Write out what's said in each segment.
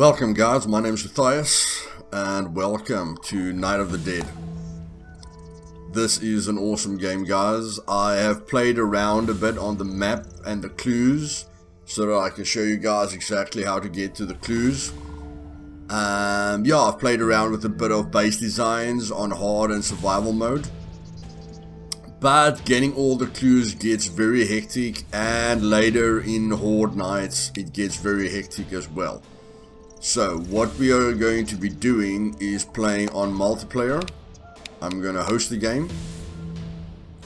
Welcome guys, my name is Luthais and welcome to Night of the Dead. This is an awesome game guys. I have played around a bit on the map and the clues so that I can show you guys exactly how to get to the clues. I've played around with a bit of base designs on hard and survival mode. But getting all the clues gets very hectic, and later in Horde nights it gets very hectic as well. So what we are going to be doing is playing on multiplayer. I'm going to host the game.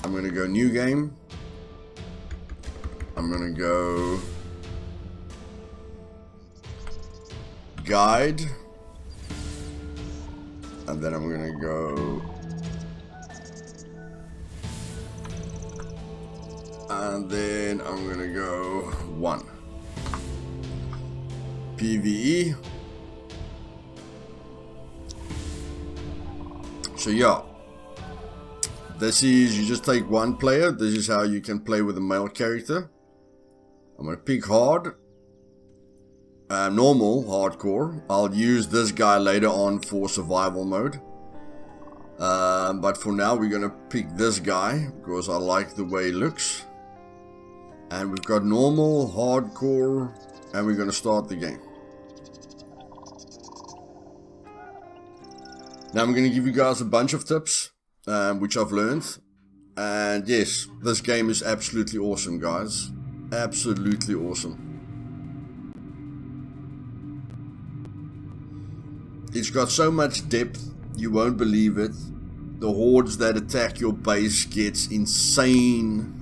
I'm going to go new game. I'm going to go guide. And then I'm going to go and then I'm going to go 1. PvE. So yeah, this is, you just take one player. This is how you can play with a male character. I'm gonna pick hard, normal, hardcore. I'll use this guy later on for survival mode, but for now we're gonna pick this guy because I like the way he looks. And we've got normal, hardcore, and we're gonna start the game. Now I'm going to give you guys a bunch of tips, which I've learned. And yes, this game is absolutely awesome, guys. Absolutely awesome. It's got so much depth, you won't believe it. The hordes that attack your base gets insane.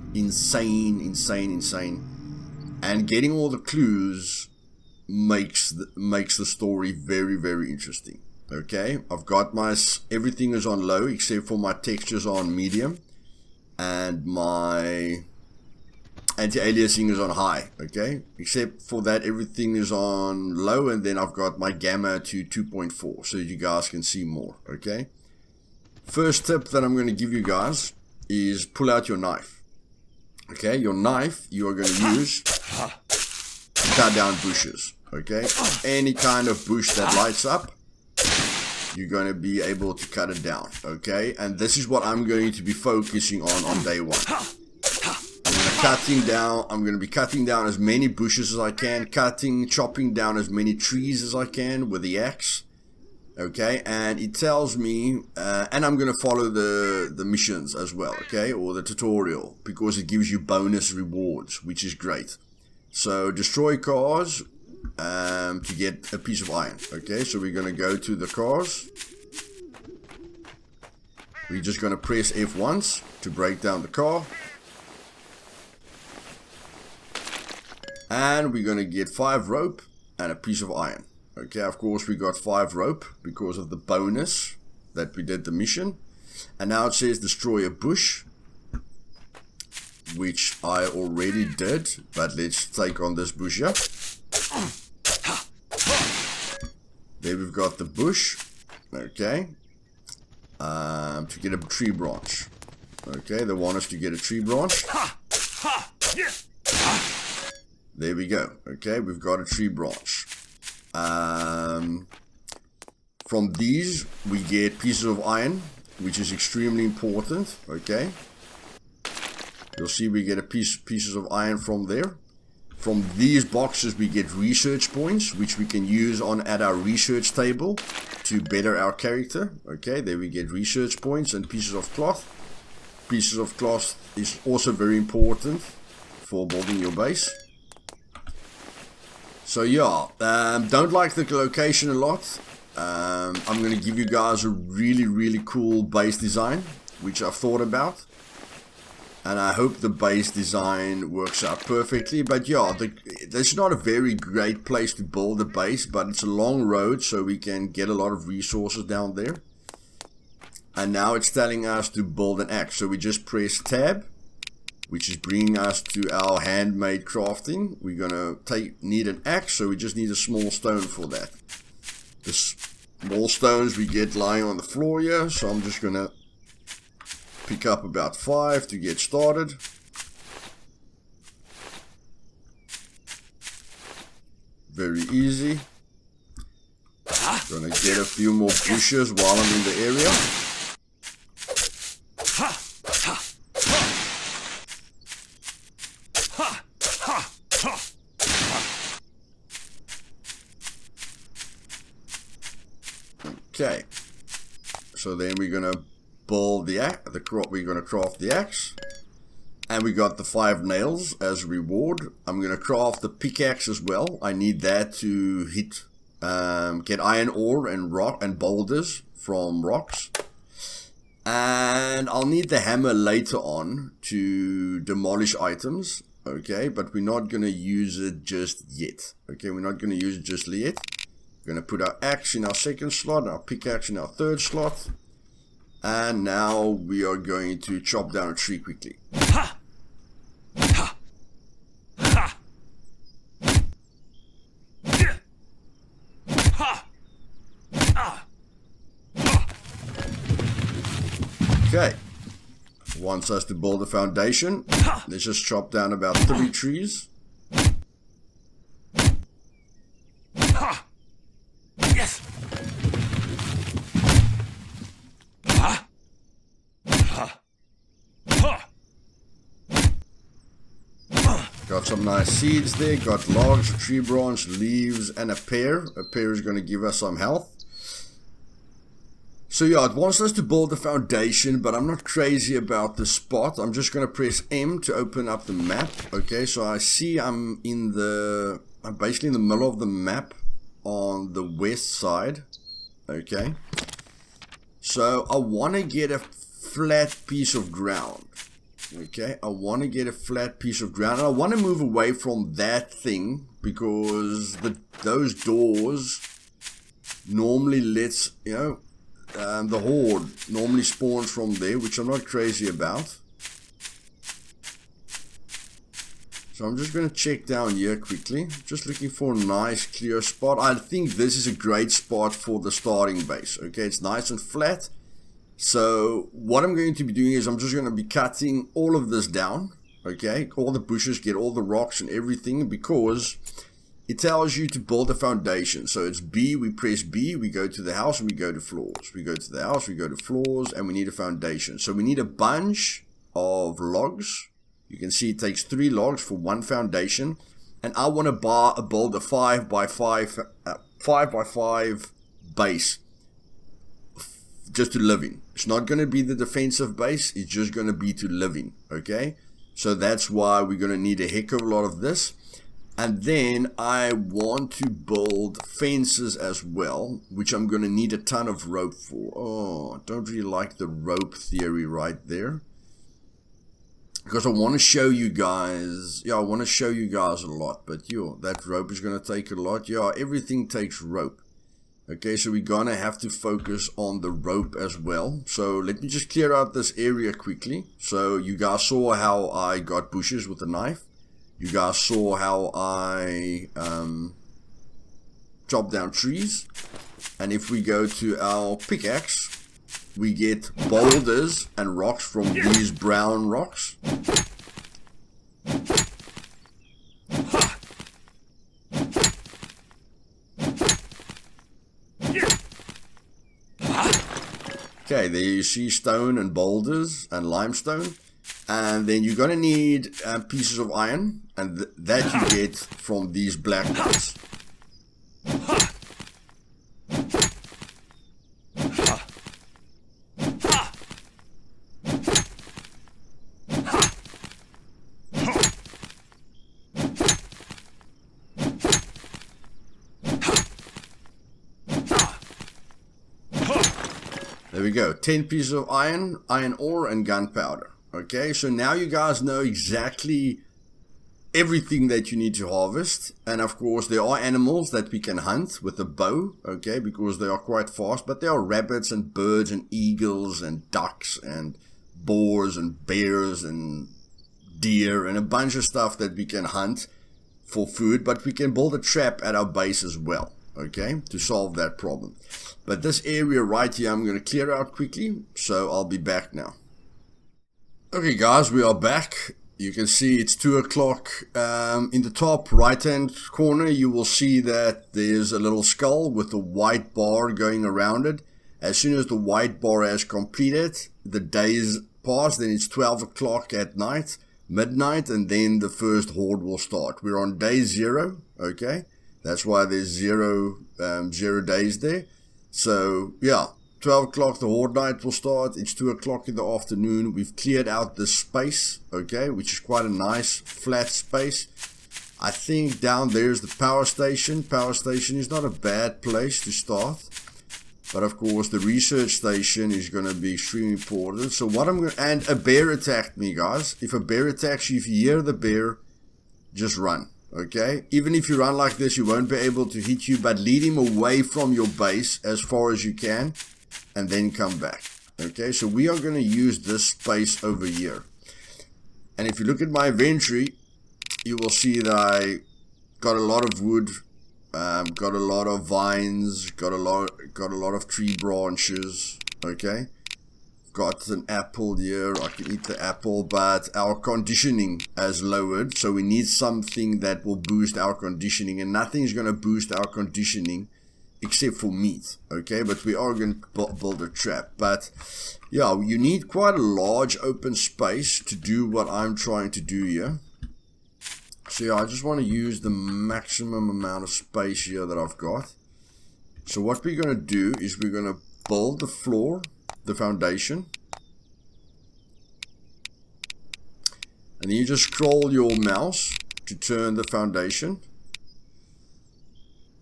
And getting all the clues makes the story very, very interesting. Okay, I've got my, everything is on low except for my textures on medium, and my anti-aliasing is on high. Okay, except for that everything is on low, and then I've got my gamma to 2.4 so you guys can see more. Okay, first tip that I'm going to give you guys is pull out your knife. Okay, your knife you are going to use to cut down bushes. Okay, any kind of bush that lights up, you're going to be able to cut it down. Okay, and this is what I'm going to be focusing on day one. I'm going to be cutting down as many bushes as I can, chopping down as many trees as I can with the axe. Okay, and it tells me, and I'm going to follow the missions as well, okay, or the tutorial, because it gives you bonus rewards, which is great. So destroy cars to get a piece of iron. Okay, so we're going to go to the cars. We're just going to press F once to break down the car. And we're going to get 5 rope and a piece of iron. Okay, of course we got 5 rope because of the bonus that we did the mission. And now it says destroy a bush, which I already did, but let's take on this bush here. There we've got the bush. Okay, to get a tree branch. Okay, they want us to get a tree branch. There we go. Okay, we've got a tree branch. From these we get pieces of iron, which is extremely important. Okay, you'll see we get pieces of iron from there. From these boxes we get research points, which we can use at our research table to better our character. Okay, there we get research points and pieces of cloth. Pieces of cloth is also very important for building your base. So yeah, don't like the location a lot. I'm going to give you guys a really cool base design, which I've thought about. And I hope the base design works out perfectly. But yeah, there's not a very great place to build a base, but it's a long road, so we can get a lot of resources down there. And now it's telling us to build an axe. So we just press tab, which is bringing us to our handmade crafting. We're going to need an axe, so we just need a small stone for that. The small stones we get lying on the floor here, so I'm just going to pick up about 5 to get started. Very easy. Gonna get a few more bushes while I'm in the area. Okay, so then we're gonna build the axe. We're gonna craft the axe, and we got the 5 nails as a reward. I'm gonna craft the pickaxe as well. I need that to hit, get iron ore and rock and boulders from rocks, and I'll need the hammer later on to demolish items. Okay, but we're not gonna use it just yet. Okay, we're not gonna use it just yet. We're going to put our axe in our second slot, our pickaxe in our third slot. And now we are going to chop down a tree quickly. Okay. Wants us to build a foundation. Let's just chop down about 3 trees. Got some nice seeds there, got logs, a tree branch, leaves, and a pear. A pear is going to give us some health. So yeah, it wants us to build the foundation, but I'm not crazy about the spot. I'm just going to press M to open up the map. Okay, so I see I'm basically in the middle of the map on the west side. Okay. So I want to get a flat piece of ground. Okay, I want to get a flat piece of ground. And I want to move away from that thing because those doors normally lets, you know, the horde normally spawns from there, which I'm not crazy about. So I'm just going to check down here quickly. Just looking for a nice clear spot. I think this is a great spot for the starting base. Okay, it's nice and flat. So what I'm going to be doing is I'm just going to be cutting all of this down. Okay, all the bushes, get all the rocks and everything, because it tells you to build a foundation. So it's B, we press B, we go to the house and we go to floors. We go to the house, we go to floors, and we need a foundation. So we need a bunch of logs. You can see it takes 3 logs for 1 foundation. And I want to build a 5 by 5 base just to live in. It's not going to be the defensive base, it's just going to be to live in. Okay, so that's why we're going to need a heck of a lot of this. And then I want to build fences as well, which I'm going to need a ton of rope for. Oh, I don't really like the rope theory right there, because I want to show you guys. Yeah, I want to show you guys a lot, but that rope is going to take a lot. Yeah, everything takes rope. Okay, so we're going to have to focus on the rope as well. So let me just clear out this area quickly. So you guys saw how I got bushes with a knife. You guys saw how I chopped down trees. And if we go to our pickaxe, we get boulders and rocks from these brown rocks. Okay, there you see stone and boulders and limestone. And then you're going to need pieces of iron, and that you get from these black nuts. There we go, 10 pieces of iron, iron ore, and gunpowder. Okay, so now you guys know exactly everything that you need to harvest. And of course, there are animals that we can hunt with a bow, okay, because they are quite fast. But there are rabbits and birds and eagles and ducks and boars and bears and deer and a bunch of stuff that we can hunt for food. But we can build a trap at our base as well, okay, to solve that problem. But this area right here, I'm going to clear out quickly, so I'll be back now. Okay guys, we are back. You can see it's 2 o'clock. In the top right hand corner you will see that there's a little skull with a white bar going around it. As soon as the white bar has completed, the days pass, then it's 12 o'clock at night, midnight, and then the first horde will start. We're on day 0, okay? That's why there's 0 days there. So yeah, 12 o'clock the horde night will start. It's 2 o'clock in the afternoon. We've cleared out this space, okay, which is quite a nice flat space. I think down there's the power station. Power station is not a bad place to start. But of course the research station is going to be extremely important. So what I'm going to, and a bear attacked me, guys. If a bear attacks you, if you hear the bear, just run. Okay, even if you run like this, you won't be able to hit you, but lead him away from your base as far as you can and then come back. Okay, so we are going to use this space over here. And if you look at my inventory, you will see that I got a lot of wood, got a lot of vines, got a lot of tree branches. Okay, got an apple here. I can eat the apple, but our conditioning has lowered, so we need something that will boost our conditioning, and nothing is going to boost our conditioning except for meat. Okay, but we are going to build a trap. But yeah, you need quite a large open space to do what I'm trying to do here. So yeah, I just want to use the maximum amount of space here that I've got. So what we're going to do is we're going to build the floor, the foundation, and then you just scroll your mouse to turn the foundation,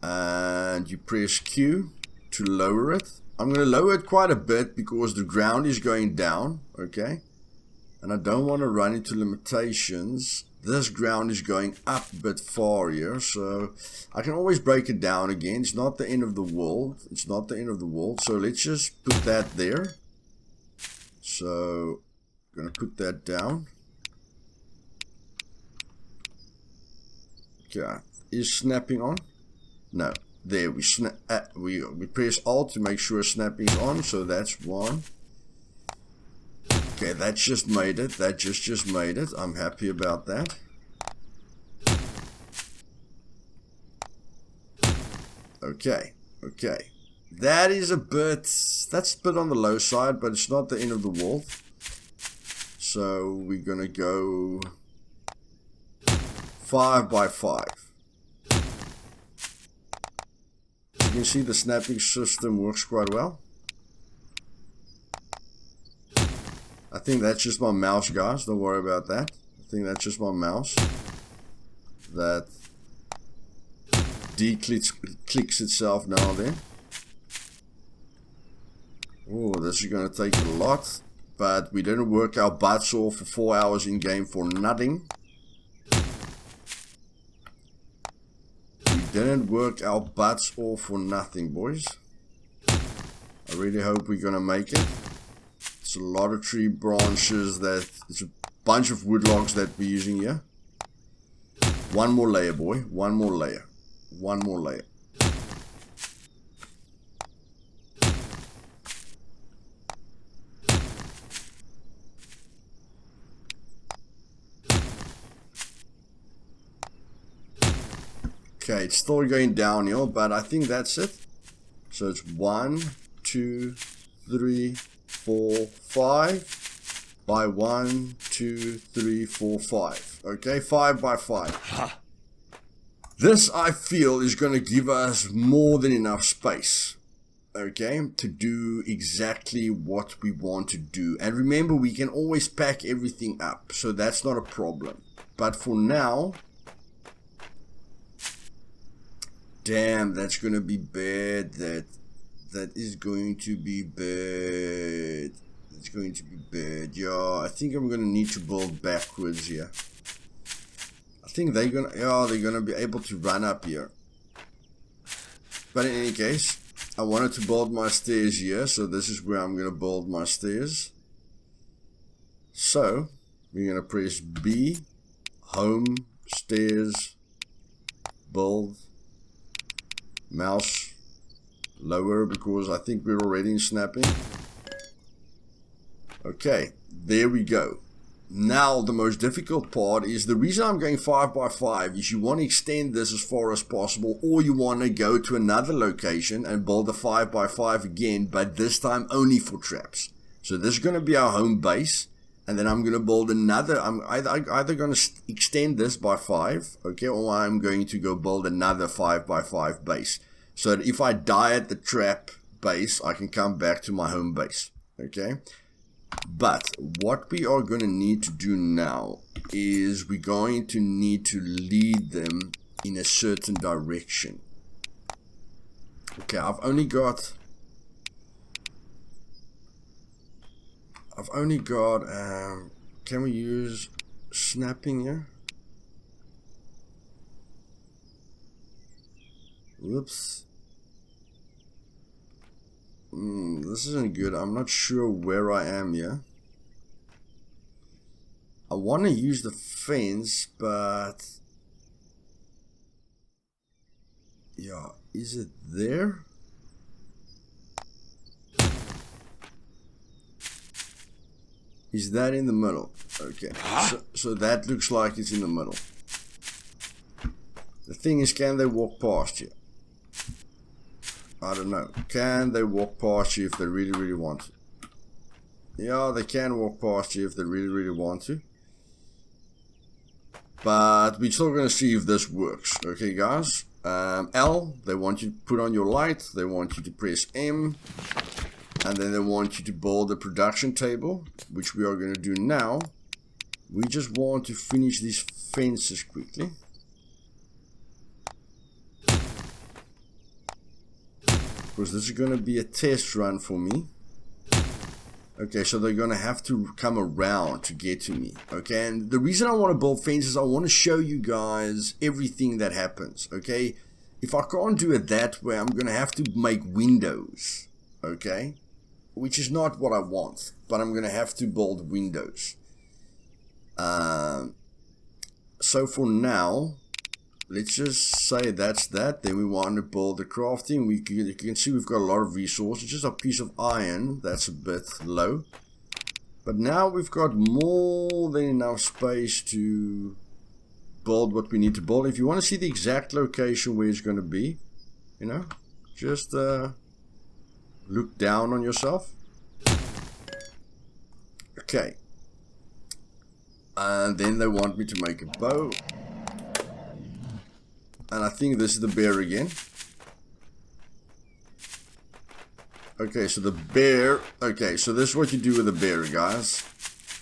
and you press Q to lower it. I'm going to lower it quite a bit because the ground is going down, okay, and I don't want to run into limitations. This ground is going up a bit far here, so I can always break it down again. It's not the end of the world. It's not the end of the world. So let's just put that there. So I'm going to put that down. Okay, is snapping on? No. There, we press Alt to make sure snapping is on. So that's one. Okay, that's just made it. That just made it. I'm happy about that. Okay, okay. That is a bit, that's a bit on the low side, but it's not the end of the world. So we're gonna go 5 by 5. You can see the snapping system works quite well. I think that's just my mouse, guys. Don't worry about that. I think that's just my mouse that clicks itself now and then. Oh, this is going to take a lot, but we didn't work our butts off for 4 hours in game for nothing. We didn't work our butts off for nothing, boys. I really hope we're going to make it. It's a lot of tree branches, it's a bunch of wood logs that we're using here. One more layer, boy. One more layer. One more layer. Okay, it's still going downhill, but I think that's it. So it's 1, 2, 3, 4, 5 by 1, 2, 3, 4, 5. Okay, 5 by 5. This, I feel, is going to give us more than enough space, okay, to do exactly what we want to do. And remember, we can always pack everything up, so that's not a problem. But for now, damn, that's going to be bad. That is going to be bad. It's going to be bad. Yeah, I think I'm going to need to build backwards here. I think they're gonna be able to run up here. But in any case, I wanted to build my stairs here, so this is where I'm gonna build my stairs. So we're gonna press B, home, stairs, build, mouse lower because I think we're already in snapping. Okay, there we go. Now, the most difficult part is the reason I'm going 5 by 5 is you want to extend this as far as possible, or you want to go to another location and build a 5 by 5 again, but this time only for traps. So this is going to be our home base, and then I'm going to build another. I'm either going to extend this by 5, okay, or I'm going to go build another 5 by 5 base, so that if I die at the trap base, I can come back to my home base, okay? But what we are going to need to do now is we're going to need to lead them in a certain direction. Okay, I've only got can we use snapping here? Whoops. This isn't good. I'm not sure where I am here. I want to use the fence, but yeah, is it there? Is that in the middle? Okay, so that looks like it's in the middle. The thing is, can they walk past you? I don't know. Can they walk past you if they really, really want to? Yeah, they can walk past you if they really, really want to. But we're still going to see if this works. Okay, guys. L, they want you to put on your light. They want you to press M. And then they want you to build a production table, which we are going to do now. We just want to finish these fences quickly. Because this is going to be a test run for me. Okay, so they're going to have to come around to get to me. Okay, and the reason I want to build fences, I want to show you guys everything that happens. Okay, if I can't do it that way, I'm going to have to make windows. Okay, which is not what I want, but I'm going to have to build windows. So for now, let's just say that's that. Then we want to build the crafting. You can see we've got a lot of resources. Just a piece of iron, that's a bit low. But now we've got more than enough space to build what we need to build. If you want to see the exact location where it's going to be, you know, just look down on yourself. Okay. And then they want me to make a bow. And I think this is the bear again. Okay, so the bear. Okay, so this is what you do with the bear, guys.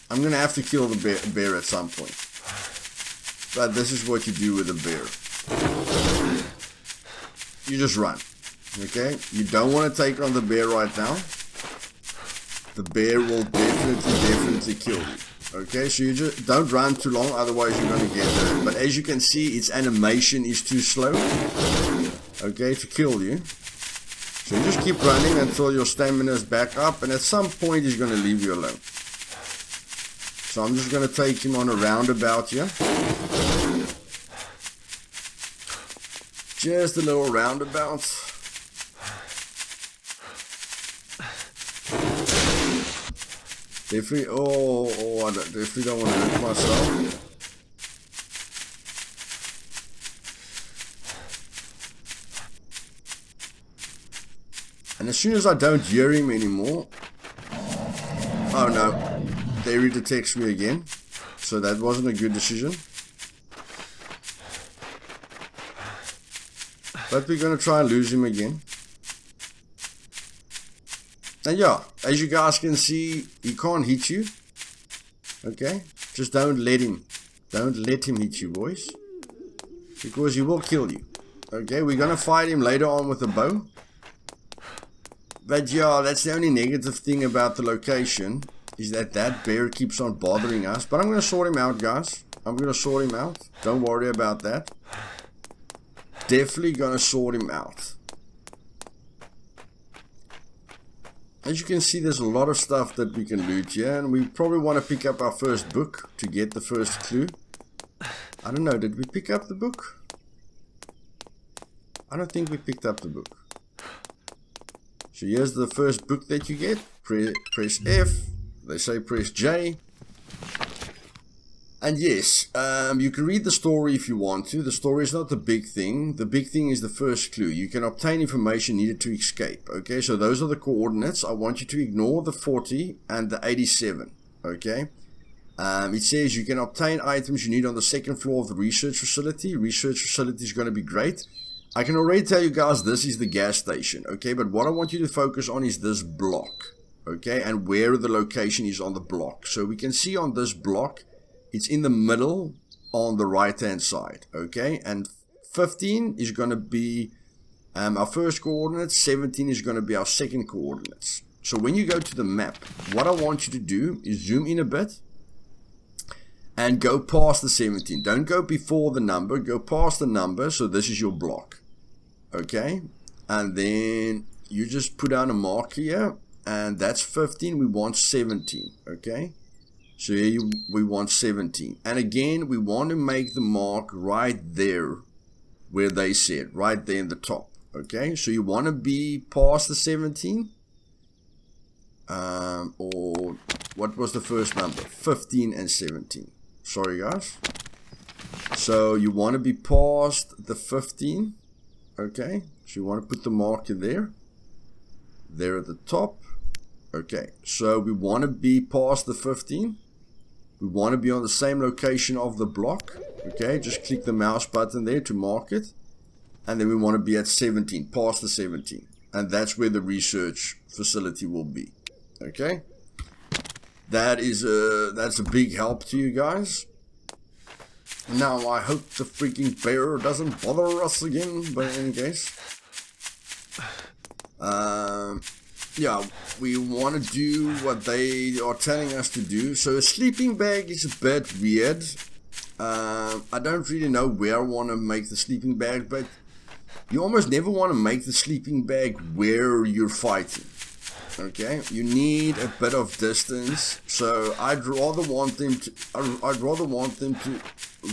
I'm going to have to kill the bear at some point. But this is what you do with the bear. You just run. Okay? You don't want to take on the bear right now. The bear will definitely kill you. Okay, so you just don't run too long, otherwise you're going to get hurt. But as you can see, its animation is too slow, okay, to kill you. So you just keep running until your stamina is back up, and at some point he's going to leave you alone. So I'm just going to take him on a roundabout here. Just a little roundabout. Definitely, I definitely don't want to hurt myself. And as soon as I don't hear him anymore, oh no, there he detects me again. So that wasn't a good decision. But we're going to try and lose him again. And yeah, as you guys can see, he can't hit you. Okay, just don't let him hit you, boys, because he will kill you. Okay, we're gonna fight him later on with a bow. But yeah, that's the only negative thing about the location, is that bear keeps on bothering us. But I'm gonna sort him out, guys. I'm gonna sort him out. Don't worry about that. Definitely gonna sort him out. As you can see, there's a lot of stuff that we can loot here, and we probably want to pick up our first book to get the first clue. I don't know, did we pick up the book? I don't think we picked up the book. So here's the first book that you get. Press F. They say press J. And yes, you can read the story if you want to. The story is not the big thing. The big thing is the first clue. You can obtain information needed to escape. Okay, so those are the coordinates. I want you to ignore the 40 and the 87. Okay, it says you can obtain items you need on the second floor of the research facility. Research facility is going to be great. I can already tell you guys this is the gas station. Okay, but what I want you to focus on is this block. Okay, and where the location is on the block. So we can see on this block, it's in the middle on the right hand side, okay? And 15 is going to be our first coordinates, 17 is going to be our second coordinates. So when you go to the map, what I want you to do is zoom in a bit and go past the 17. Don't go before the number, go past the number, so this is your block, okay? And then you just put down a mark here, and that's 15, we want 17, okay? So here we want 17. And again, we want to make the mark right there where they said, right there in the top. Okay, so you want to be past the 17. Or what was the first number? 15 and 17. Sorry, guys. So you want to be past the 15. Okay, so you want to put the marker there. There at the top. Okay, so we want to be past the 15. We want to be on the same location of the block. Okay, just click the mouse button there to mark it. And then we want to be at 17, past the 17. And that's where the research facility will be. Okay. That's a big help to you guys. Now, I hope the freaking bear doesn't bother us again. But in any case. Yeah, we want to do what they are telling us to do. So a sleeping bag is a bit weird. I don't really know where I want to make the sleeping bag, but you almost never want to make the sleeping bag where you're fighting. Okay, you need a bit of distance. So I'd rather want them to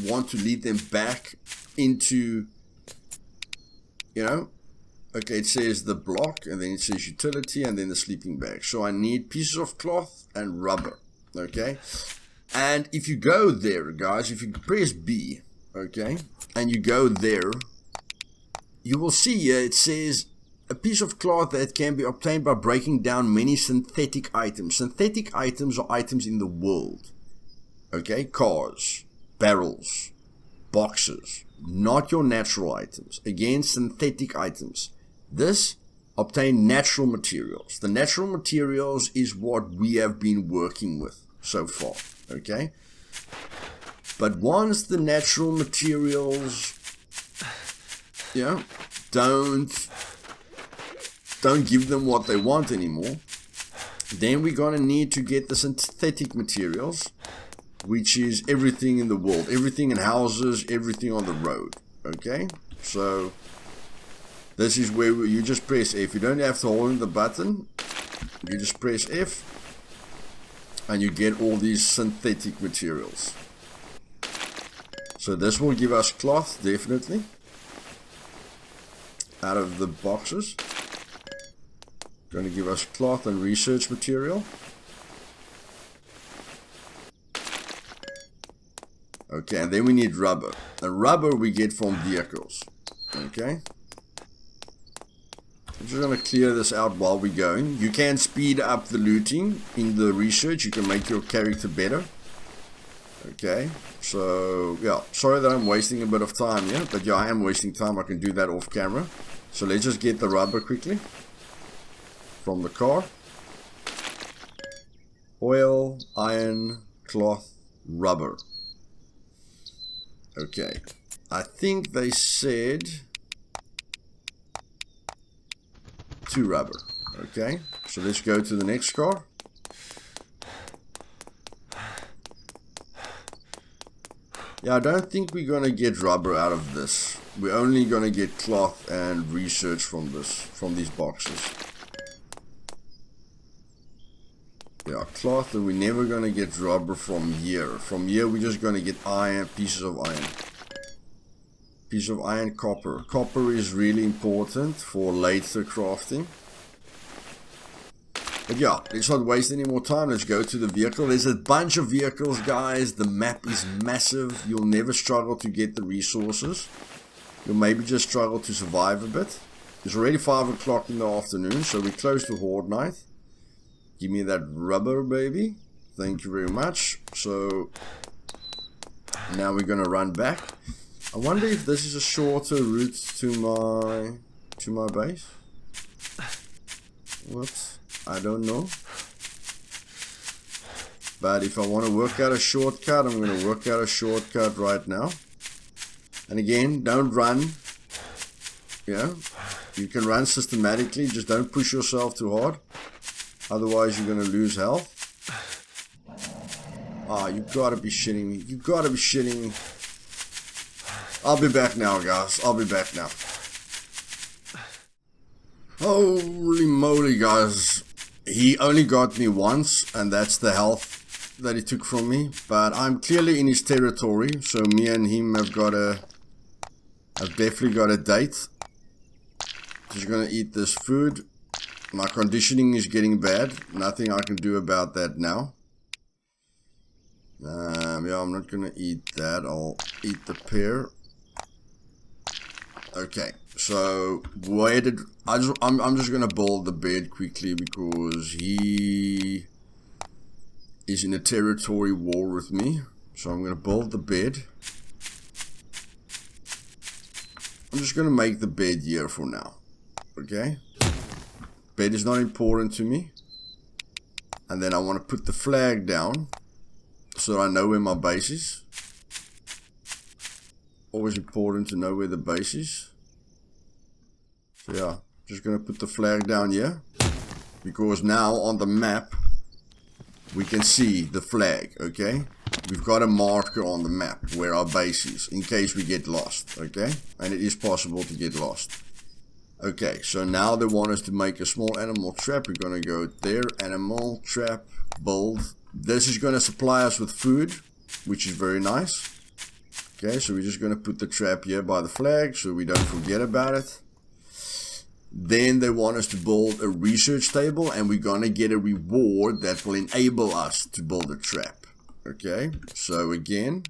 want to lead them back into, you know. Okay, it says the block, and then it says utility, and then the sleeping bag. So I need pieces of cloth and rubber, okay? And if you go there, guys, if you press B, okay, and you go there, you will see here it says a piece of cloth that can be obtained by breaking down many synthetic items. Synthetic items are items in the world, okay? Cars, barrels, boxes, not your natural items. Again, synthetic items. This, obtain natural materials. The natural materials is what we have been working with so far, okay? But once the natural materials, yeah, don't give them what they want anymore, then we're going to need to get the synthetic materials, which is everything in the world, everything in houses, everything on the road, okay? So this is where you just press F. You don't have to hold in the button. You just press F and you get all these synthetic materials. So this will give us cloth, definitely, out of the boxes. Going to give us cloth and research material. Okay, and then we need rubber. And rubber we get from vehicles. Okay. I'm just going to clear this out while we're going. You can speed up the looting in the research. You can make your character better. Okay. So, yeah. Sorry that I'm wasting a bit of time here. But yeah, I am wasting time. I can do that off camera. So let's just get the rubber quickly. From the car. Oil, iron, cloth, rubber. Okay. I think they said 2 rubber. Okay. So let's go to the next car. Yeah, I don't think we're going to get rubber out of this. We're only going to get cloth and research from these boxes. Yeah, cloth, and we're never going to get rubber from here. From here, we're just going to get iron, pieces of iron. Piece of iron, copper. Copper is really important for later crafting. But yeah, let's not waste any more time. Let's go to the vehicle. There's a bunch of vehicles, guys. The map is massive. You'll never struggle to get the resources. You'll maybe just struggle to survive a bit. It's already 5 o'clock in the afternoon, so we're close to Horde Night. Give me that rubber, baby. Thank you very much. So now we're gonna run back. I wonder if this is a shorter route to my base. What? I don't know. But if I want to work out a shortcut, I'm going to work out a shortcut right now. And again, don't run. Yeah, you can run systematically, just don't push yourself too hard. Otherwise, you're going to lose health. Ah, you gotta be shitting me. You gotta be shitting me. I'll be back now, guys. I'll be back now. Holy moly, guys. He only got me once, and that's the health that he took from me. But I'm clearly in his territory, so me and him have definitely got a date. Just gonna eat this food. My conditioning is getting bad. Nothing I can do about that now. Yeah, I'm not gonna eat that. I'll eat the pear. Okay, so I'm just gonna build the bed quickly because he is in a territory war with me. So I'm gonna build the bed. I'm just gonna make the bed here for now. Okay, bed is not important to me. And then I want to put the flag down so I know where my base is. Always important to know where the base is. So yeah, just gonna put the flag down here, because now on the map we can see the flag. Okay, we've got a marker on the map where our base is in case we get lost. Okay, and it is possible to get lost. Okay, so now they want us to make a small animal trap. We're gonna go there, animal trap, build. This is gonna supply us with food, which is very nice. Okay, so we're just going to put the trap here by the flag so we don't forget about it. Then they want us to build a research table, and we're going to get a reward that will enable us to build a trap. Okay, so again,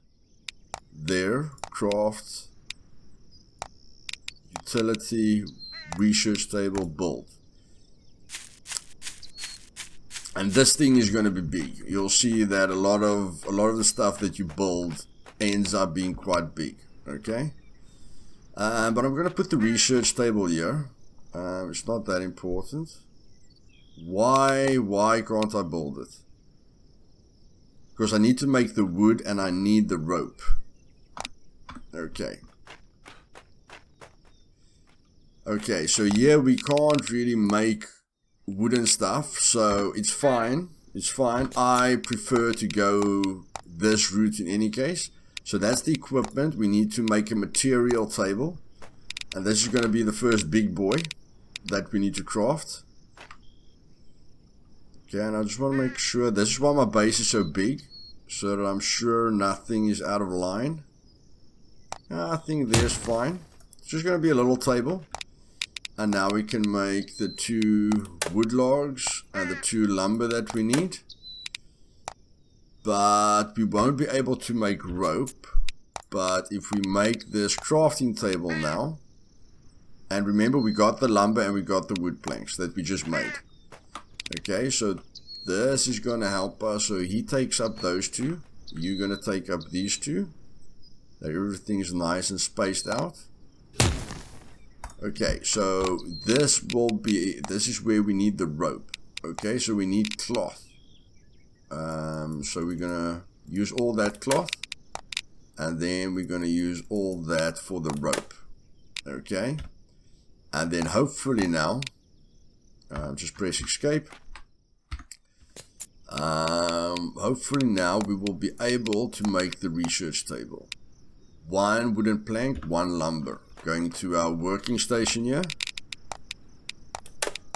there, craft, utility, research table, build. And this thing is going to be big. You'll see that a lot of the stuff that you build ends up being quite big. Okay, but I'm going to put the research table here. It's not that important. Why can't I build it? Because I need to make the wood and I need the rope. Okay, so here we can't really make wooden stuff, so it's fine. I prefer to go this route in any case. So that's the equipment. We need to make a material table, and this is going to be the first big boy that we need to craft. Okay, and I just want to make sure, this is why my base is so big, so that I'm sure nothing is out of line. I think there's fine. It's just going to be a little table, and now we can make the 2 wood logs and the 2 lumber that we need. But we won't be able to make rope. But if we make this crafting table now, and remember we got the lumber and we got the wood planks that we just made. Okay, so this is going to help us. So he takes up those 2. You're going to take up these 2. Everything is nice and spaced out. Okay, so this is where we need the rope. Okay, so we need cloth. So we're gonna use all that cloth, and then we're gonna use all that for the rope. Okay, and then hopefully now, just press escape. Hopefully now we will be able to make the research table. 1 wooden plank, 1 lumber. Going to our working station here.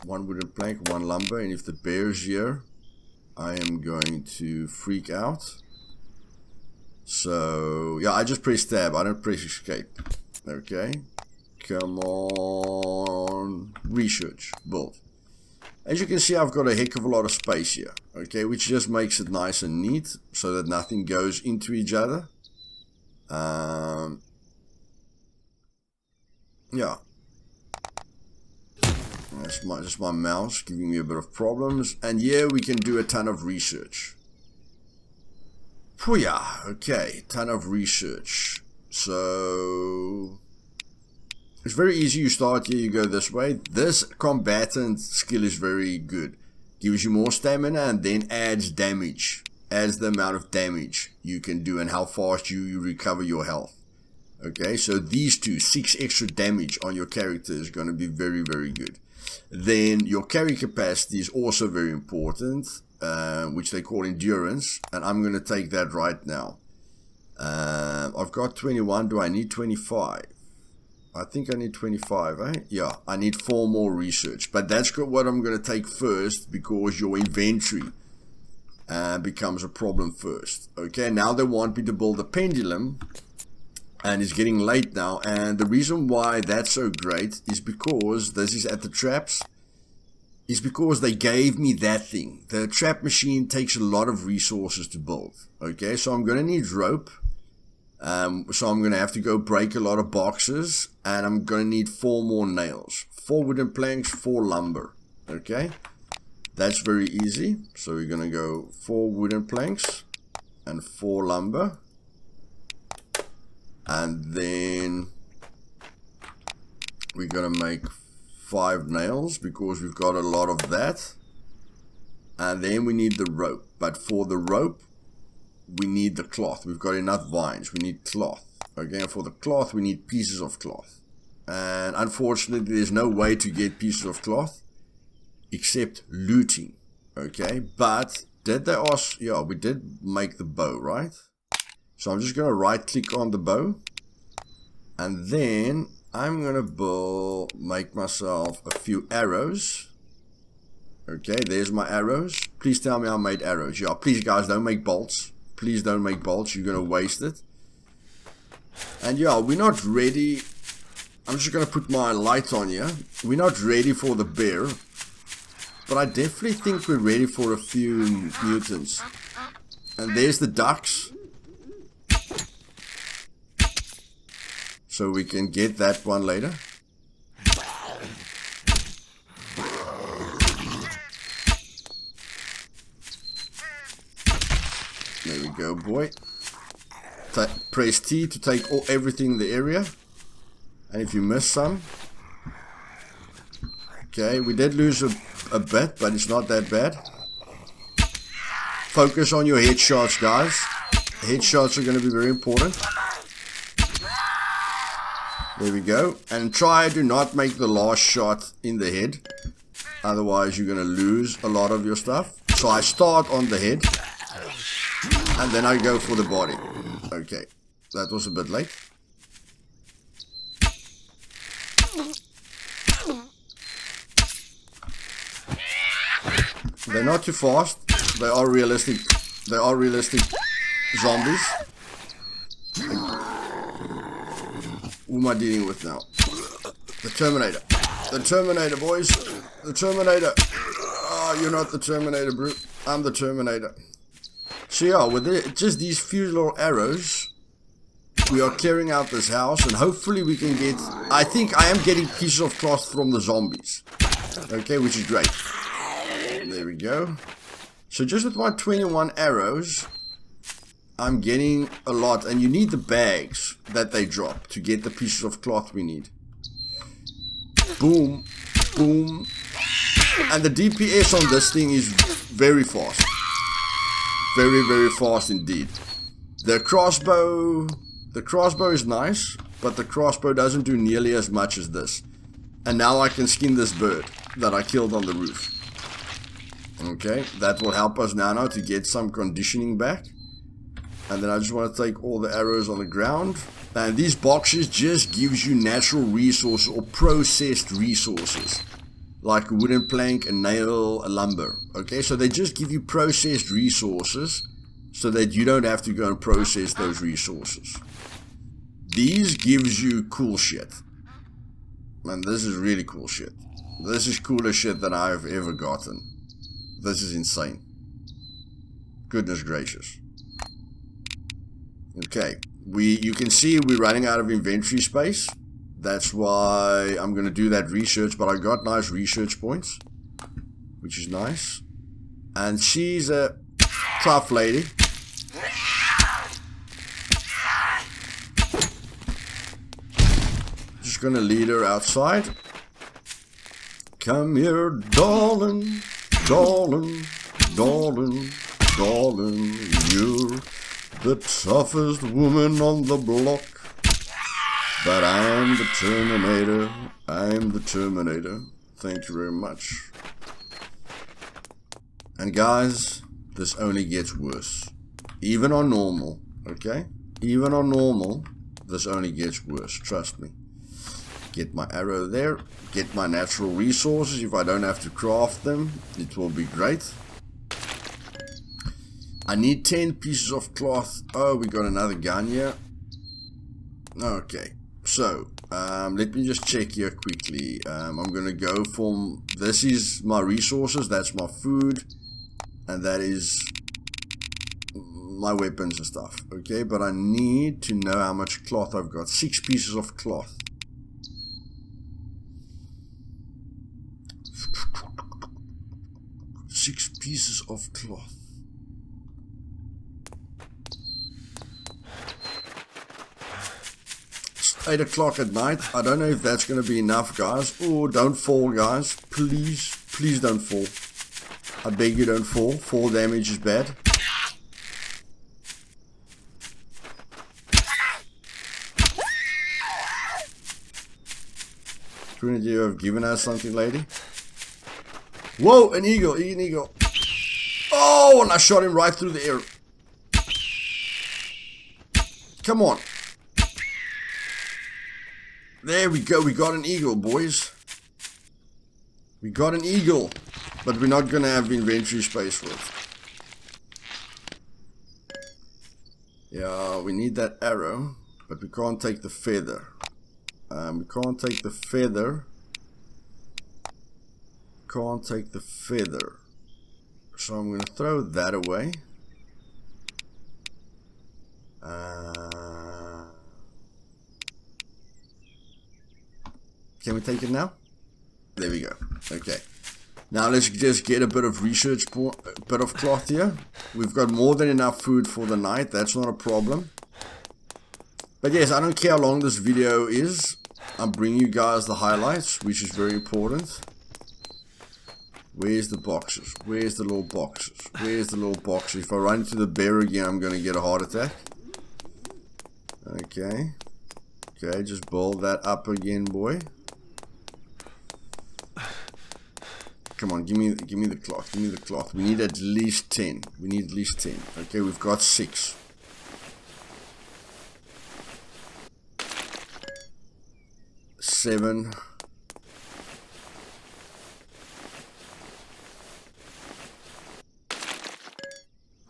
1 wooden plank, 1 lumber, and if the bear's here, I am going to freak out. So yeah, I just press tab, I don't press escape. Okay, come on, research, build. As you can see, I've got a heck of a lot of space here, okay, which just makes it nice and neat so that nothing goes into each other. Yeah. That's just my mouse giving me a bit of problems. And here we can do a ton of research. Pooyah, okay, ton of research. So it's very easy. You start here, you go this way. This combatant skill is very good. Gives you more stamina and then adds damage. Adds the amount of damage you can do and how fast you recover your health. Okay, so these two, 6 extra damage on your character is going to be very, very good. Then your carry capacity is also very important, which they call endurance. And I'm going to take that right now. I've got 21. Do I need 25? I think I need 25, eh? Yeah, I need 4 more research. But that's what I'm going to take first because your inventory becomes a problem first. Okay, now they want me to build a pendulum. And it's getting late now. And the reason why that's so great is because this is at the traps. Is because they gave me that thing. The trap machine takes a lot of resources to build. Okay, so I'm going to need rope. So I'm going to have to go break a lot of boxes. And I'm going to need 4 more nails. 4 wooden planks, 4 lumber. Okay, that's very easy. So we're going to go 4 wooden planks and 4 lumber. And then we're going to make 5 nails because we've got a lot of that. And then we need the rope. But for the rope, we need the cloth. We've got enough vines. We need cloth. Again, for the cloth, we need pieces of cloth. And unfortunately, there's no way to get pieces of cloth except looting. Okay, but did they ask? Yeah, we did make the bow, right? So I'm just going to right click on the bow. And then I'm going to make myself a few arrows. Okay, there's my arrows. Please tell me I made arrows. Yeah, please guys, don't make bolts. Please don't make bolts. You're going to waste it. And yeah, we're not ready. I'm just going to put my light on here. We're not ready for the bear. But I definitely think we're ready for a few mutants. And there's the ducks. So we can get that one later. There we go, boy. Press T to take everything in the area. And if you miss some. Okay, we did lose a bit, but it's not that bad. Focus on your headshots, guys. Headshots are going to be very important. There we go. And try to not make the last shot in the head. Otherwise you're going to lose a lot of your stuff. So I start on the head. And then I go for the body. Okay. That was a bit late. They're not too fast. They are realistic. They are realistic zombies. Who am I dealing with now? The Terminator. The Terminator, boys. The Terminator. Oh, you're not the Terminator, bro. I'm the Terminator. So yeah, with just these few little arrows, we are clearing out this house, and hopefully we can get... I think I am getting pieces of cloth from the zombies. Okay, which is great. There we go. So just with my 21 arrows, I'm getting a lot, and you need the bags that they drop to get the pieces of cloth we need. Boom, boom. And the DPS on this thing is very fast. Very, very fast indeed. The crossbow is nice, but the crossbow doesn't do nearly as much as this. And now I can skin this bird that I killed on the roof. Okay, that will help us now to get some conditioning back. And then I just want to take all the arrows on the ground. And these boxes just gives you natural resources or processed resources. Like a wooden plank, a nail, a lumber. Okay, so they just give you processed resources so that you don't have to go and process those resources. These gives you cool shit. And this is really cool shit. This is cooler shit than I've ever gotten. This is insane. Goodness gracious. Okay. You can see we're running out of inventory space. That's why I'm going to do that research. But I got nice research points, which is nice. And she's a tough lady. Just going to lead her outside. Come here, darling, darling, darling, darling. You're the toughest woman on the block. But I am the Terminator. I am the Terminator. Thank you very much. And guys, this only gets worse. Even on normal, okay? Even on normal, this only gets worse. Trust me. Get my arrow there. Get my natural resources. If I don't have to craft them, it will be great. I need 10 pieces of cloth. Oh, we got another gun here. Okay. So, let me just check here quickly. I'm going to go for... This is my resources. That's my food. And that is my weapons and stuff. Okay, but I need to know how much cloth I've got. 6 pieces of cloth. Six pieces of cloth. It's 8 o'clock at night. I don't know if that's going to be enough, guys. Oh, don't fall, guys. Please, please don't fall. I beg you, don't fall. Fall damage is bad. Couldn't you have given us something, lady? Whoa, an eagle, an eagle. Oh, and I shot him right through the air. Come on. There we go. We got an eagle, boys. We got an eagle. But we're not going to have inventory space for it. Yeah, we need that arrow. But we can't take the feather. We can't take the feather. Can't take the feather. So I'm going to throw that away. Can we take it now? There we go. Okay. Now let's just get a bit of research, bit of cloth here. We've got more than enough food for the night. That's not a problem. But yes, I don't care how long this video is. I'm bringing you guys the highlights, which is very important. Where's the boxes? Where's the little boxes? Where's the little boxes? If I run into the bear again, I'm going to get a heart attack. Okay. Okay, just build that up again, boy. Come on, give me the cloth. Give me the cloth. We need at least 10. We need at least 10. Okay, we've got 6. Seven.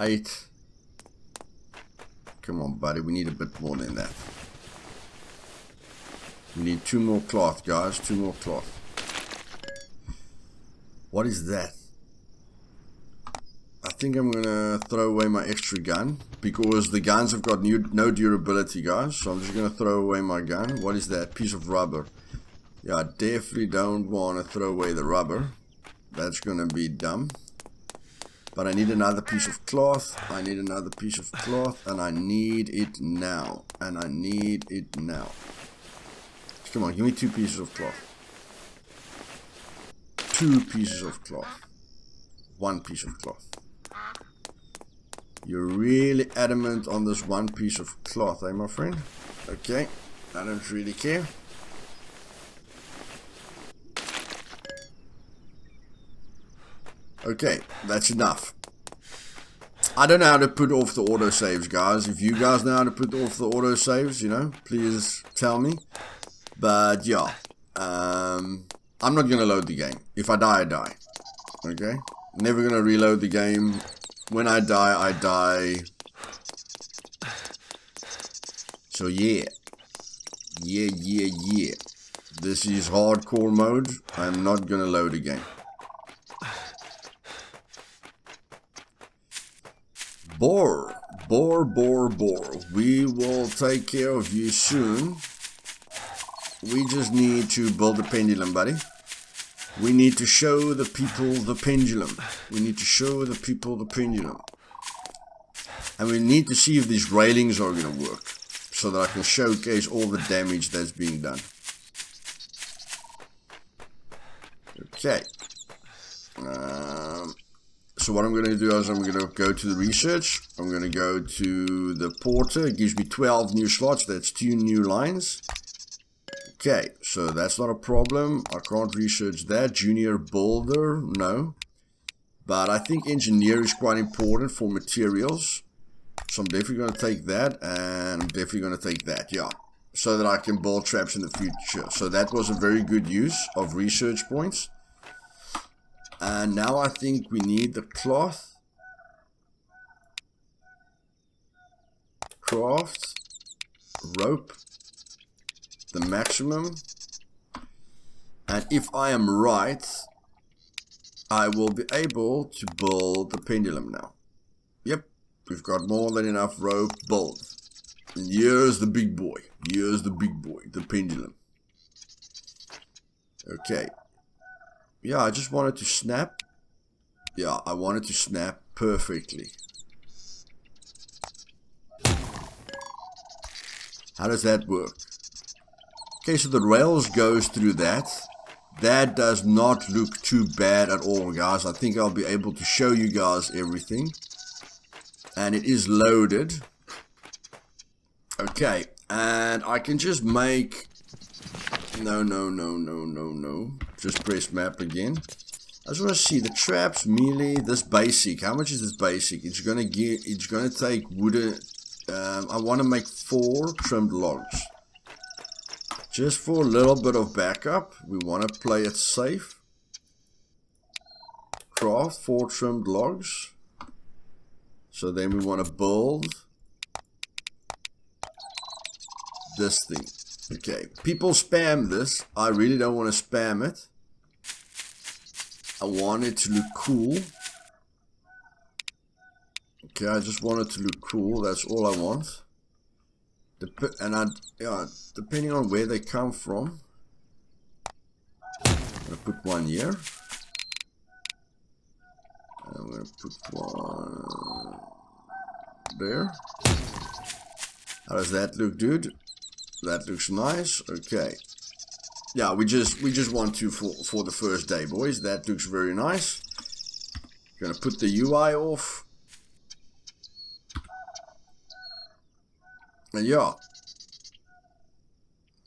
8. Come on, buddy. We need a bit more than that. We need 2 more cloth, guys. 2 more cloth. What is that? I think I'm going to throw away my extra gun. Because the guns have got no durability, guys. So I'm just going to throw away my gun. What is that? Piece of rubber. Yeah, I definitely don't want to throw away the rubber. That's going to be dumb. But I need another piece of cloth. I need another piece of cloth. And I need it now. And I need it now. Come on, give me 2 pieces of cloth. 2 pieces of cloth. 1 piece of cloth. You're really adamant on this 1 piece of cloth, eh, my friend? Okay, I don't really care. Okay, that's enough. I don't know how to put off the autosaves, guys. If you guys know how to put off the autosaves, you know, please tell me. But yeah, I'm not going to load the game. If I die, I die. Okay? Never going to reload the game. When I die, I die. So yeah. Yeah. This is hardcore mode. I'm not gonna load again. Boar. We will take care of you soon. We just need to build a pendulum, buddy. We need to show the people the pendulum. We need to show the people the pendulum. And we need to see if these railings are going to work, so that I can showcase all the damage that's being done. Okay. So what I'm going to do is I'm going to go to the research. I'm going to go to the porter. It gives me 12 new slots. That's 2 new lines. Okay, so that's not a problem. I can't research that. Junior builder, no. But I think engineer is quite important for materials. So I'm definitely going to take that, and I'm definitely going to take that, yeah. So that I can build traps in the future. So that was a very good use of research points. And now I think we need the cloth. Craft. Rope. The maximum. And if I am right, I will be able to build the pendulum now. Yep, we've got more than enough rope built. And here's the big boy. Here's the big boy, the pendulum. Okay. Yeah, I just wanted to snap. Yeah, I wanted to snap perfectly. How does that work? Okay, so the rails goes through that. That does not look too bad at all, guys. I think I'll be able to show you guys everything. And it is loaded. Okay, and I can just make... No. Just press map again. I just want to see the traps, melee, this basic. How much is this basic? It's gonna take wooden... I want to make 4 trimmed logs. Just for a little bit of backup, we want to play it safe. Craft 4 trimmed logs. So then we want to build this thing. Okay, people spam this. I really don't want to spam it. I want it to look cool. Okay, I just want it to look cool. That's all I want. Depending on where they come from, I'm gonna put one here. I'm gonna put one there. How does that look, dude? That looks nice. Okay. Yeah, we just want to for the first day, boys. That looks very nice. Gonna put the UI off. And yeah.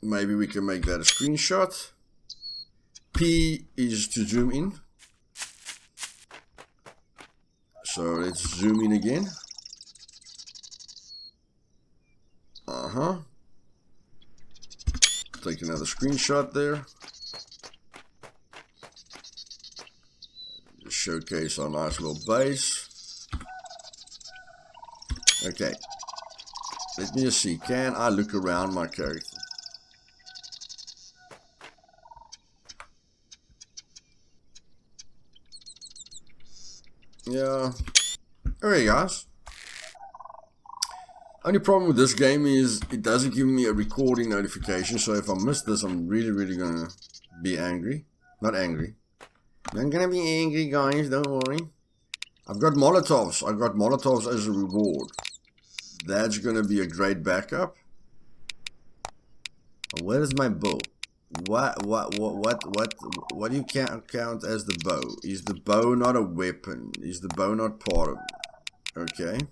Maybe we can make that a screenshot. P is to zoom in. So let's zoom in again. Take another screenshot there. Just showcase our nice little base. Okay. Let me just see. Can I look around my character? Yeah. Alright, guys. Only problem with this game is it doesn't give me a recording notification, so if I miss this, I'm really gonna be angry. Not angry. I'm gonna be angry, guys, don't worry. I've got Molotovs. I've got Molotovs as a reward. That's gonna be a great backup. Where is my bow? What do you count as the bow? Is the bow not a weapon? Is the bow not part of it? Okay.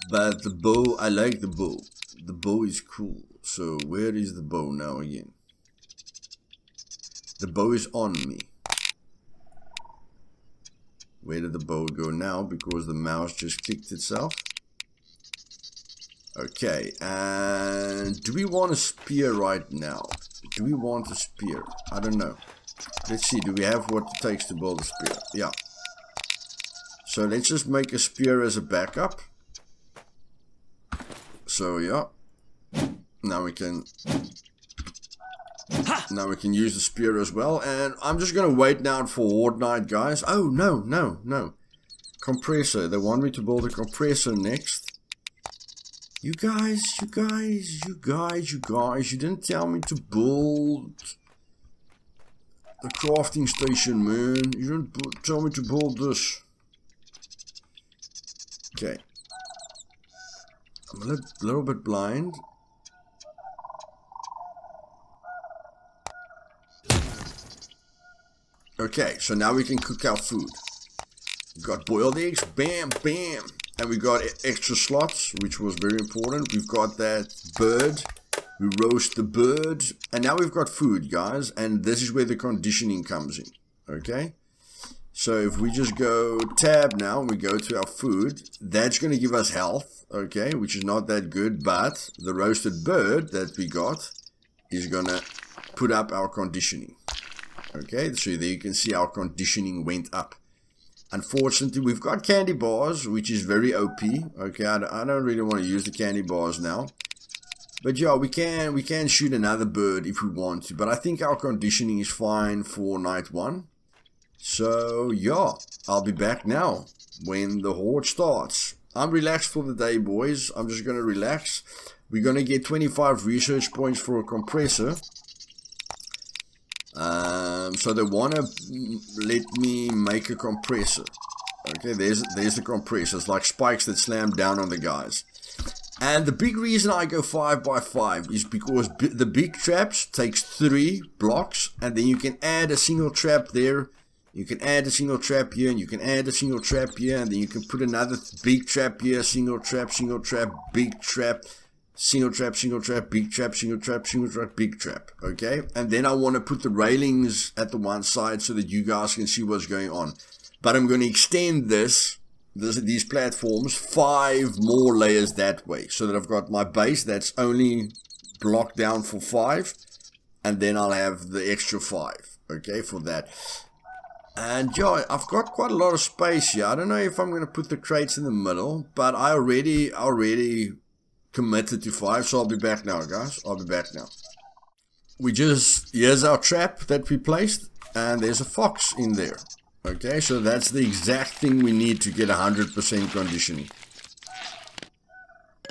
But the bow, I like the bow. The bow is cool. So where is the bow now again? The bow is on me. Where did the bow go now? Because the mouse just clicked itself. Okay, and do we want a spear right now? Do we want a spear? I don't know. Let's see, do we have what it takes to build a spear? Yeah. So let's just make a spear as a backup. So yeah. Now we can Now we can use the spear as well. And I'm just going to wait now for Horde Knight, guys. Oh, no. Compressor. They want me to build a compressor next. You guys. You didn't tell me to build the crafting station, man. You didn't tell me to build this. Okay. I'm a little bit blind. Okay, so now we can cook our food. We got boiled eggs, bam, bam. And we got extra slots, which was very important. We've got that bird. We roast the bird. And now we've got food, guys. And this is where the conditioning comes in. Okay? So if we just go tab now and we go to our food, that's going to give us health. Okay? Which is not that good. But the roasted bird that we got is going to put up our conditioning. Okay? So there you can see our conditioning went up. Unfortunately, we've got candy bars, which is very OP. Okay, I don't really want to use the candy bars now. But yeah, we can shoot another bird if we want to. But I think our conditioning is fine for night 1. So yeah, I'll be back now when the horde starts. I'm relaxed for the day, boys. I'm just going to relax. We're going to get 25 research points for a compressor. So they want to let me make a compressor. Okay, there's the compressor. It's like spikes that slam down on the guys. And the big reason I go 5x5 is because the big traps takes 3 blocks, and then you can add a single trap there. You can add a single trap here, and you can add a single trap here, and then you can put another big trap here, single trap, big trap. Single trap, big trap, single trap, big trap. Okay, and then I want to put the railings at the one side so that you guys can see what's going on. But I'm going to extend these platforms 5 more layers that way, so that I've got my base that's only blocked down for 5, and then I'll have the extra 5. Okay, for that. And yeah, I've got quite a lot of space here. I don't know if I'm going to put the crates in the middle, but I already committed to 5, so I'll be back now, guys. I'll be back now. Here's our trap that we placed, and there's a fox in there. Okay, so that's the exact thing we need to get 100% conditioning.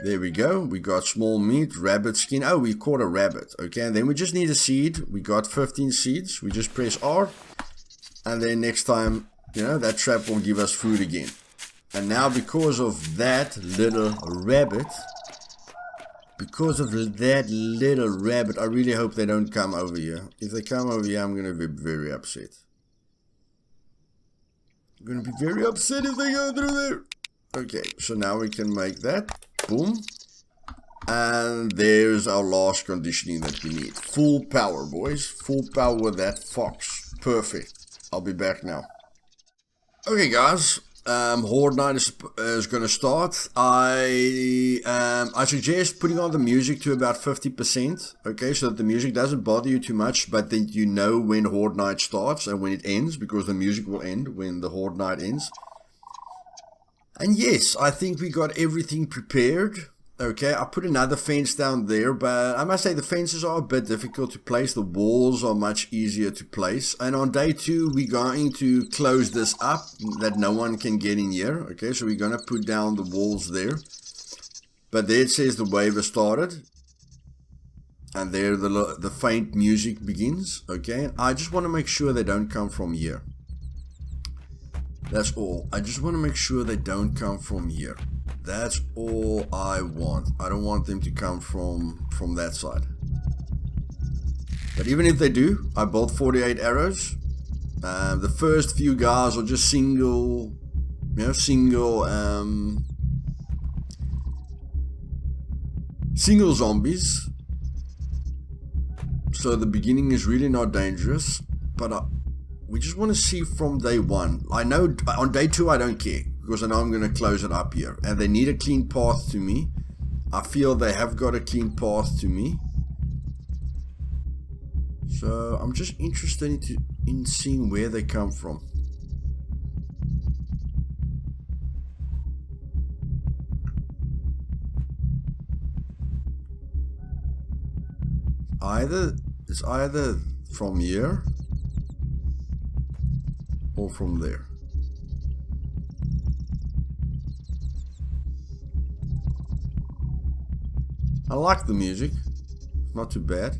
There we go. We got small meat, rabbit skin. Oh, we caught a rabbit. Okay, and then we just need a seed. We got 15 seeds. We just press R, and then next time, that trap will give us food again. And now because of that little rabbit, I really hope they don't come over here. If they come over here, I'm going to be very upset. I'm going to be very upset if they go through there. Okay, so now we can make that. Boom. And there's our last conditioning that we need. Full power, boys. Full power with that fox. Perfect. I'll be back now. Okay, guys. Horde Night is going to start. I suggest putting on the music to about 50%, okay, so that the music doesn't bother you too much, but then you know when Horde Night starts and when it ends, because the music will end when the Horde Night ends. And yes, I think we got everything prepared. Okay, I put another fence down there, but I must say the fences are a bit difficult to place. The walls are much easier to place. And on day 2, we're going to close this up, that no one can get in here. Okay, so we're going to put down the walls there. But there it says the wave has started. And there the faint music begins. Okay, and I just want to make sure they don't come from here. That's all. I just want to make sure they don't come from here. That's all I want. I don't want them to come from that side. But even if they do, I built 48 arrows. The first few guys are just single zombies. So the beginning is really not dangerous. But we just want to see from day 1. I know on day 2 I don't care, because I know I'm going to close it up here. And they need a clean path to me. I feel they have got a clean path to me. So I'm just interested in seeing where they come from. It's either from here or from there. I like the music. It's not too bad.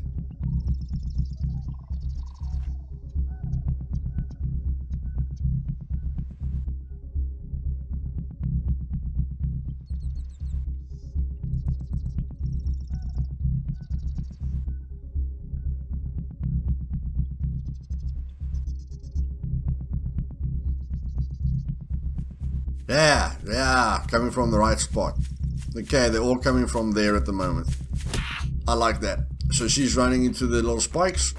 Yeah, coming from the right spot. Okay, they're all coming from there at the moment. I like that. So she's running into the little spikes.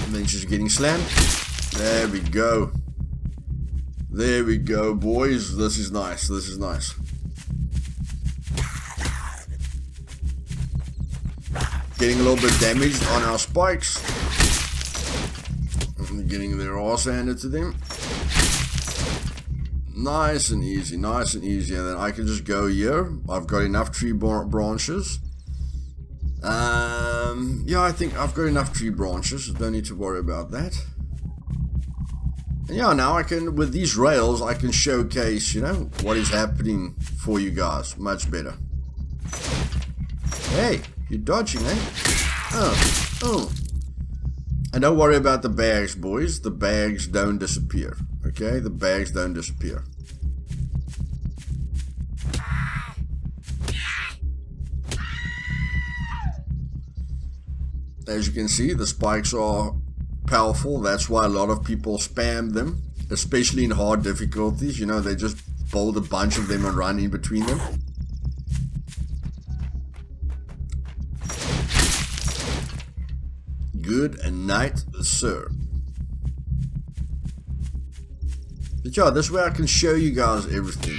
And then she's getting slammed. There we go. There we go, boys. This is nice. This is nice. Getting a little bit damaged on our spikes. Getting their ass handed to them. Nice and easy, nice and easy. And then I can just go here. I've got enough tree branches. Yeah, I think I've got enough tree branches. Don't need to worry about that. And yeah, now I can, with these rails, I can showcase, you know, what is happening for you guys much better. Hey, you're dodging, eh? Oh. And don't worry about the bags, boys. The bags don't disappear. Okay, the bags don't disappear. As you can see, the spikes are powerful. That's why a lot of people spam them, especially in hard difficulties. You know, they just build a bunch of them and run in between them. Good night, sir. But yeah, this way I can show you guys everything.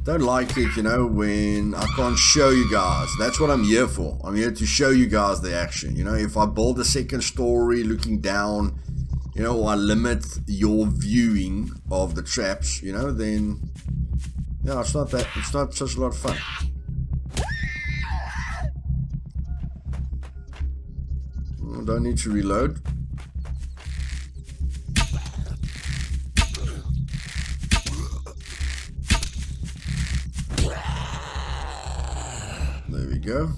Don't like it, you know, when I can't show you guys. That's what I'm here for. I'm here to show you guys the action. You know, if I build a second story looking down, you know, or I limit your viewing of the traps, you know, then yeah, it's not such a lot of fun. Don't need to reload. There we go.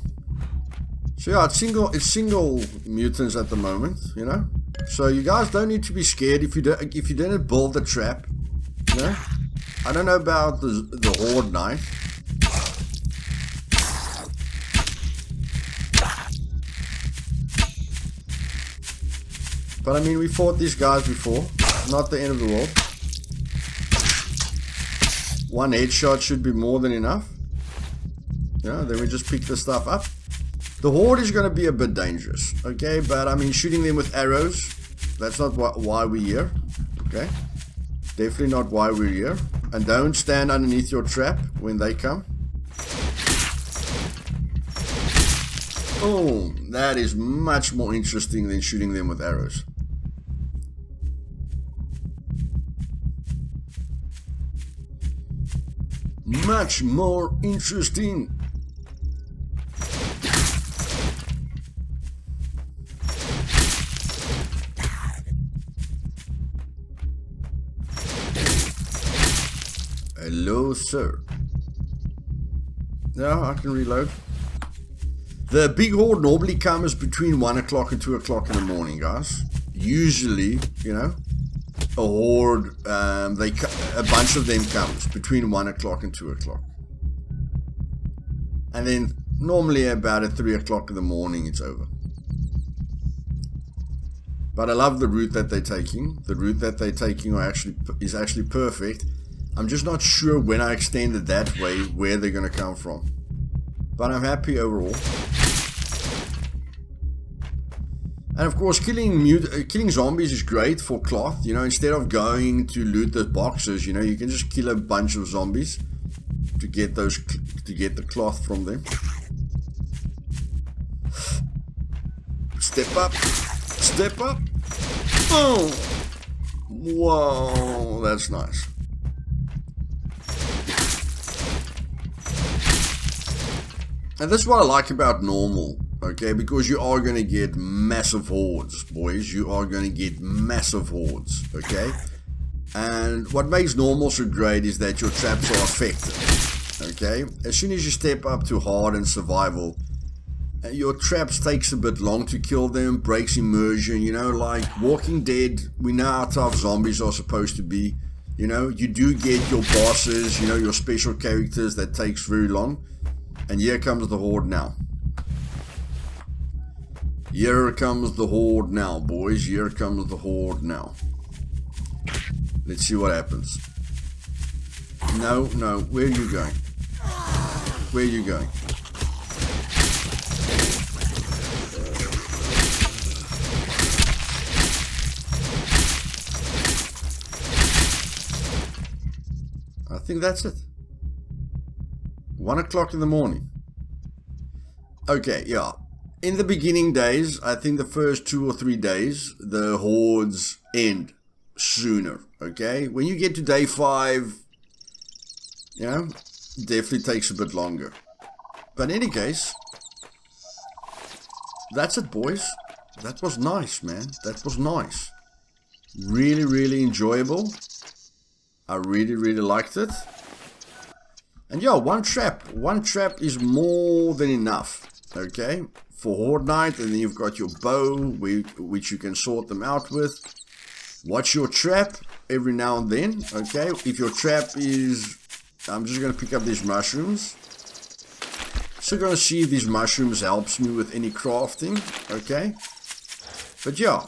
So yeah, it's single mutants at the moment, you know. So you guys don't need to be scared if you didn't build the trap. You know, I don't know about the horde knife. But I mean, we fought these guys before. Not the end of the world. One headshot should be more than enough. Yeah, then we just pick the stuff up. The horde is going to be a bit dangerous. Okay, but I mean, shooting them with arrows, that's not why we're here. Okay, definitely not why we're here. And don't stand underneath your trap when they come. Oh, that is much more interesting than shooting them with arrows. Much more interesting. Hello, sir. Yeah, I can reload. The big horde normally comes between 1 o'clock and 2 o'clock in the morning, guys. Usually, you know, a horde, a bunch of them comes between 1 o'clock and 2 o'clock. And then normally about at 3 o'clock in the morning it's over. But I love the route that they're taking. The route that they're taking is actually perfect. I'm just not sure when I extend it that way where they're going to come from. But I'm happy overall. And of course, killing zombies is great for cloth. You know, instead of going to loot the boxes, you know, you can just kill a bunch of zombies to get the cloth from them. Step up, step up. Oh, whoa, that's nice. And that's what I like about normal Okay, because you are going to get massive hordes, boys. You are going to get massive hordes, okay? And what makes normal so great is that your traps are effective, okay? As soon as you step up to hard and survival, your traps takes a bit long to kill them, breaks immersion, you know, like Walking Dead, we know how tough zombies are supposed to be. You know, you do get your bosses, you know, your special characters that takes very long. And here comes the horde now. Here comes the horde now, boys. Here comes the horde now. Let's see what happens. No, no. Where are you going? Where are you going? I think that's it. 1 o'clock in the morning. Okay, yeah. In the beginning days, I think the first 2 or 3 days, the hordes end sooner, okay? When you get to day 5, you know, definitely takes a bit longer. But in any case, that's it, boys. That was nice, man. That was nice. Really, really enjoyable. I really, really liked it. And yeah, one trap is more than enough, okay? For Horde Night, and then you've got your bow, which you can sort them out with. Watch your trap every now and then, okay? If your trap is... I'm just going to pick up these mushrooms. So going to see if these mushrooms helps me with any crafting, okay? But yeah,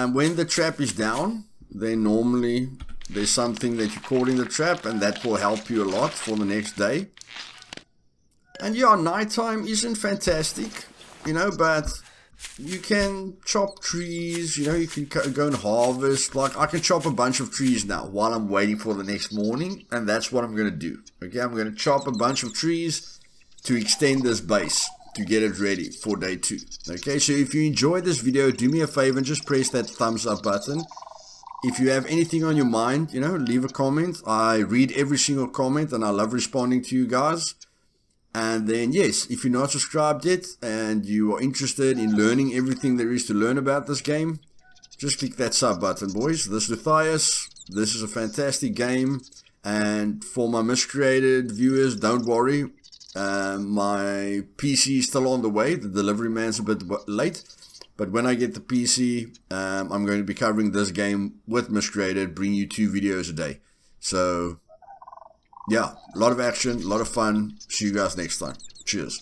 when the trap is down, then normally there's something that you caught in the trap, and that will help you a lot for the next day. And yeah, nighttime isn't fantastic, you know, but you can chop trees, you know, you can go and harvest. Like, I can chop a bunch of trees now while I'm waiting for the next morning, and that's what I'm going to do. Okay, I'm going to chop a bunch of trees to extend this base, to get it ready for day 2. Okay, so if you enjoyed this video, do me a favor and just press that thumbs up button. If you have anything on your mind, you know, leave a comment. I read every single comment, and I love responding to you guys. And then, yes, if you're not subscribed yet and you are interested in learning everything there is to learn about this game, just click that sub button, boys. This is Luthais. This is a fantastic game. And for my miscreated viewers, don't worry. My PC is still on the way. The delivery man's a bit late. But when I get the PC, I'm going to be covering this game with Miscreated, bring you 2 videos a day. So... yeah, a lot of action, a lot of fun. See you guys next time. Cheers.